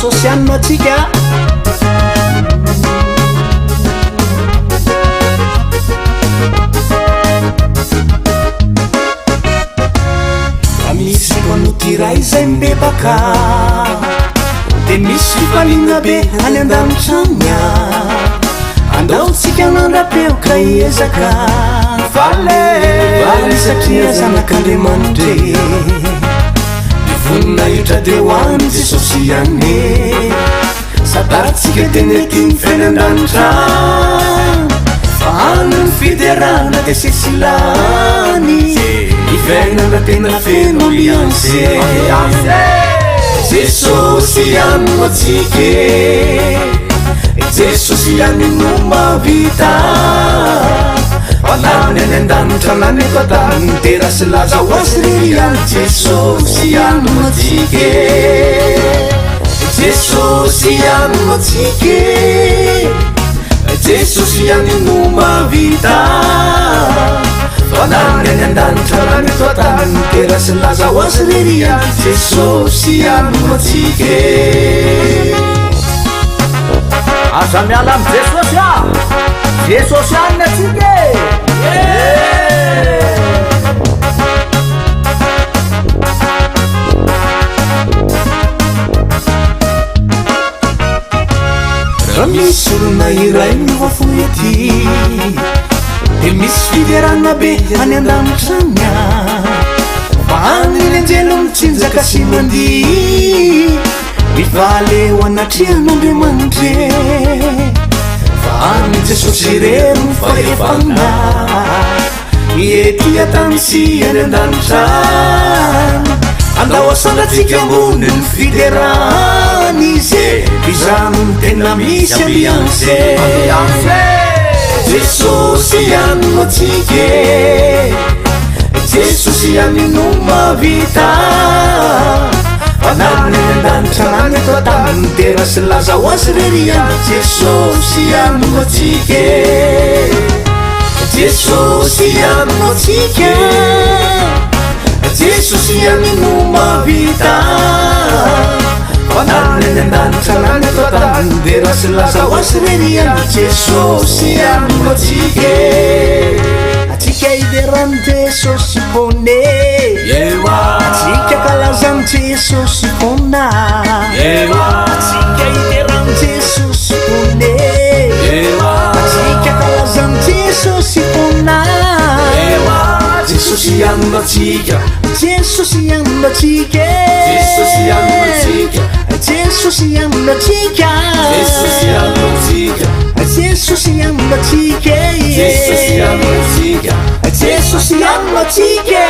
jesosy anno atsika misy konotiray zay mbebaka de misy fifanina be any andamitranya andaotsika nandrapeo ka iezaka valy satria zanak'andriamanitra vonina itra de hoany jesosy iane sadatsika tenetiny fiainandanitra fahanony fiderana de sesilany ifainana tena feno lianse jesosy ano atsike jesosy any no mavita fanany any andanitra lany efatany terasy laza hoasy reriany jesosy ano atsike jesosy ano atsike jesosy any no mavita fanany any andanitra lany efatany terasy laza hoasy reriany jesosy ano atsike aza miala amy jesosy a jesosy anina atsika raha misy olona iray mivafoy ety de misy fiderana be any andamitranya fa anyny anjelo mitsinjaka sy mandi mivaly ho anatrian'andriamanitra fa any jesosy rero fahefana ety atany sy any andanitra andao asandratsika ambony ny fiderany izy izano ny tena misy alliance jesosy ano atsike jesosy any no mavita fanany any andanitra lany eto atany terasy laza hoasy reriany jesosy ano atsike jesosy ano atsike jesosy any no mavita fanany any andanitra lany eto atany terasy laza hoasy reriany jesosy ano atsike atsika iderany jesosy fone atsika kalazany jesosy fona atsika iderany jesosy fone atsika kalazany jesosy fona jesosy ano atsika jesosy ano atsika jesosy ano atsika jesosy ano atsika jesosy ano atsika jesosy ano atsika jesosy ano atsika jesosy ano atsika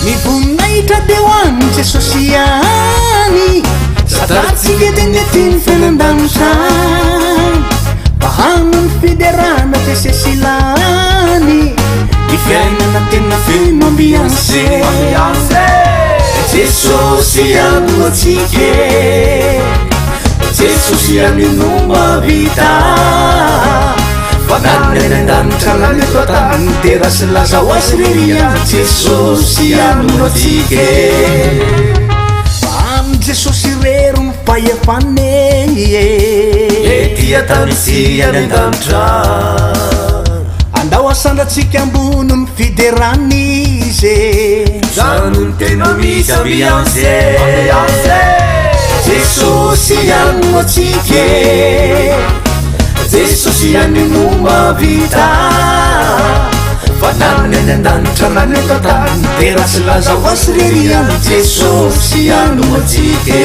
mivoninaitra de hoany jesosy any sadatsika tenetiny fiainandanitra fahanony fiderana de sesilany ifiainana tena feno ambiance jesosy ano atsike jesosy any no mavita fanany any andanitra lany eto atany terasy laza hoasy reriany jesosy ano atsike amy jesosy rero mipahefane ety atany sy any andanitra andao asandratsika ambony ny fiderany izy zano ny tena misy ambiance jesosy ano atsike jesosy any no mavita fanany any andanitra lany eto atany terasy laza hoasy reriany jesosy ano atsike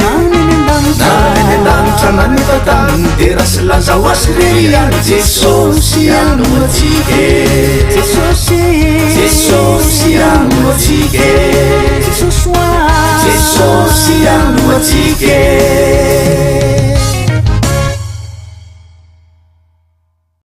nany andanitra lany eto atany terasy laza hoasy reriany jesosy ano atsike jesosy ano atsike jesosy ano atsike